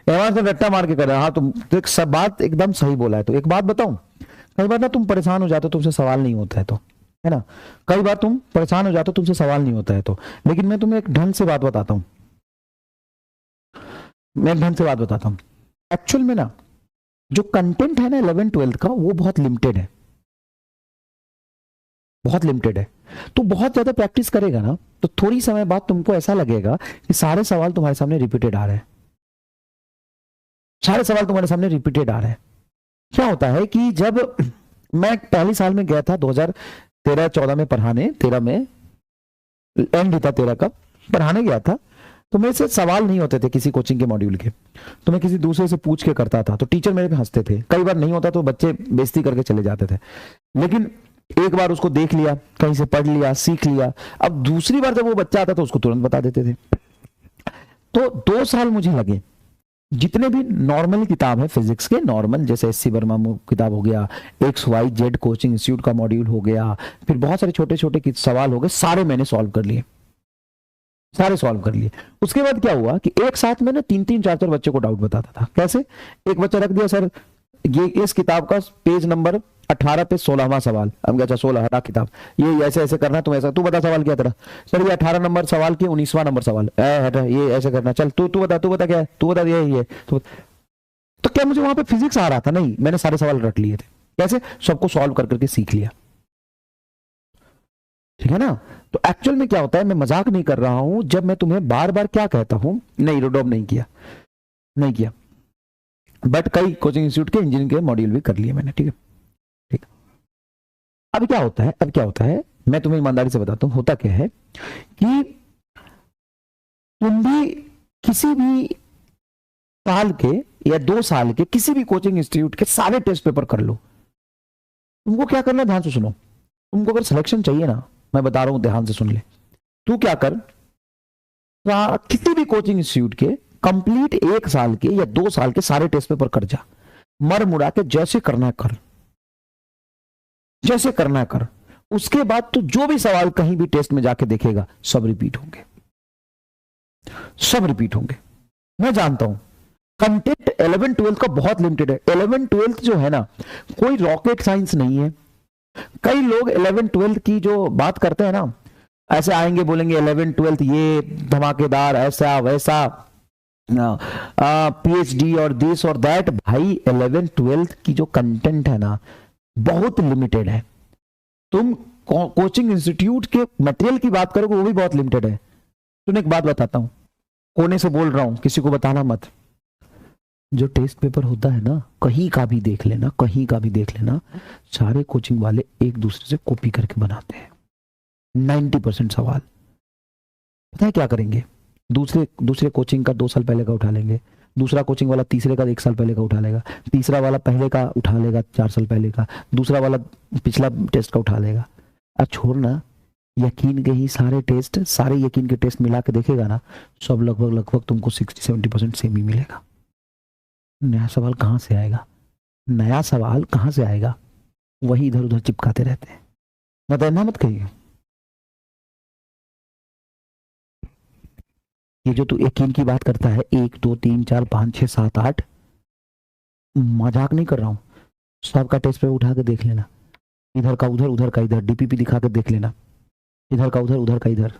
Advance में रट्टा मार के कर रहा है। हाँ तुम तो एक सब बात एकदम सही बोला है। तो एक बात बताऊं, कई बार ना तुम परेशान हो जाते हो, तुमसे सवाल नहीं होता है तो, है ना, कई बार तुम परेशान हो जाते हो, तुमसे सवाल नहीं होता है तो, लेकिन मैं तुम्हें एक ढंग से बात बताता हूँ, मैं एक ढंग से बात बताता हूँ। एक्चुअल में ना जो कंटेंट है ना 11 12 का, वो बहुत लिमिटेड है, बहुत लिमिटेड है। तो बहुत ज्यादा प्रैक्टिस करेगा ना तो थोड़ी समय बाद तुमको ऐसा लगेगा कि सारे सवाल तुम्हारे सामने रिपीटेड आ रहे हैं, सारे सवाल तुम्हारे सामने रिपीटेड आ रहे हैं। क्या होता है कि जब मैं पहली साल में गया था 2013-14 में पढ़ाने, 13 में एंड ही था 13 का, पढ़ाने गया था, तो मेरे से सवाल नहीं होते थे किसी कोचिंग के मॉड्यूल के, तो मैं किसी दूसरे से पूछ के करता था, तो टीचर मेरे पे हंसते थे, कई बार नहीं होता तो बच्चे बेइज्जती करके चले जाते थे। लेकिन एक बार उसको देख लिया, कहीं से पढ़ लिया, सीख लिया, अब दूसरी बार जब वो बच्चा आता तो उसको तुरंत बता देते थे। तो 2 साल मुझे लगे, जितने भी नॉर्मल किताब है फिजिक्स के, नॉर्मल जैसे एससी वर्मा किताब हो गया, XYZ कोचिंग इंस्टीट्यूट का मॉड्यूल हो गया, फिर बहुत सारे छोटे छोटे सवाल हो गए, सारे मैंने सॉल्व कर लिए, सारे सॉल्व कर लिए। उसके बाद क्या हुआ कि एक साथ में ना 3-3 4-4 बच्चे को डाउट बताता था। कैसे? एक बच्चा रख दिया, सर ये इस किताब का पेज नंबर 18 पे 16वां सवाल। हम क्या, 16 हटा किताब, ये ऐसे ऐसे करना, तुम ऐसा, तू बता सवाल क्या तेरा? सर ये 18 नंबर सवाल के 19वां नंबर सवाल, हटा, ये ऐसे करना, चल तू तू बता क्या है, तू बता, ये तो क्या मुझे वहां पे फिजिक्स आ रहा था? नहीं, मैंने सारे सवाल रट लिए थे। कैसे? सबको सॉल्व कर करके सीख लिया। ठीक है ना? तो एक्चुअल में क्या होता है, मैं मजाक नहीं कर रहा हूं जब मैं तुम्हें बार बार क्या कहता हूं, नहीं रोडोब नहीं किया, नहीं किया, बट कई कोचिंग इंस्टीट्यूट के इंजीनियरिंग के मॉड्यूल भी कर लिए मैंने। ठीक है, ठीक। अब क्या होता है, अब क्या होता है, मैं तुम्हें ईमानदारी से बताता हूं, होता क्या है कि तुम भी किसी भी साल के या 2 साल के किसी भी कोचिंग इंस्टीट्यूट के सारे टेस्ट पेपर कर लो। तुमको क्या करना, ध्यान से सुनो, तुमको अगर सिलेक्शन चाहिए ना, मैं बता रहा हूं, ध्यान से सुन ले, तू क्या कर, किसी भी कोचिंग इंस्टीट्यूट के कंप्लीट 1 साल के या 2 साल के सारे टेस्ट पेपर कर जा, मर मुड़ा के जैसे करना कर, जैसे करना कर। उसके बाद तो जो भी सवाल कहीं भी टेस्ट में जाके देखेगा, सब रिपीट होंगे, सब रिपीट होंगे। मैं जानता हूं कंटेंट 11 12 का बहुत लिमिटेड है। 11 12 जो है ना, कोई रॉकेट साइंस नहीं है। कई लोग 11 12 की जो बात करते हैं ना, ऐसे आएंगे बोलेंगे 11 12 ये धमाकेदार, ऐसा वैसा, PhD और दिस और दैट। भाई 11 12 की जो कंटेंट है ना, बहुत लिमिटेड है। तुम कोचिंग इंस्टीट्यूट के मटेरियल की बात करोगे, वो भी बहुत लिमिटेड है। तुम्हें एक बात बताता हूं, कोने से बोल रहा हूं, किसी को बताना मत, जो टेस्ट पेपर होता है ना, कहीं का भी देख लेना, कहीं का भी देख लेना, सारे कोचिंग वाले एक दूसरे से कॉपी करके बनाते हैं। 90% सवाल पता है क्या करेंगे, दूसरे कोचिंग का 2 साल पहले का उठा लेंगे, दूसरा कोचिंग वाला तीसरे का 1 साल पहले का उठा लेगा, तीसरा वाला पहले का उठा लेगा 4 साल पहले का, दूसरा वाला पिछला टेस्ट का उठा लेगा। अब छोड़ना, यकीन के ही सारे टेस्ट, सारे यकीन के टेस्ट मिला के देखेगा ना, सब लगभग लगभग तुमको 60-70% सेम ही मिलेगा। नया सवाल कहां से आएगा, नया सवाल कहां से आएगा? वही इधर उधर चिपकाते रहते हैं। मतलब मत कहिए, ये जो तू यकीन की बात करता है, 1 2 3 4 5 6 7 8, मजाक नहीं कर रहा हूं, सबका टेस्ट पे उठा के देख लेना, इधर का उधर, उधर का इधर, DPP दिखा के देख लेना, इधर का उधर, उधर का इधर,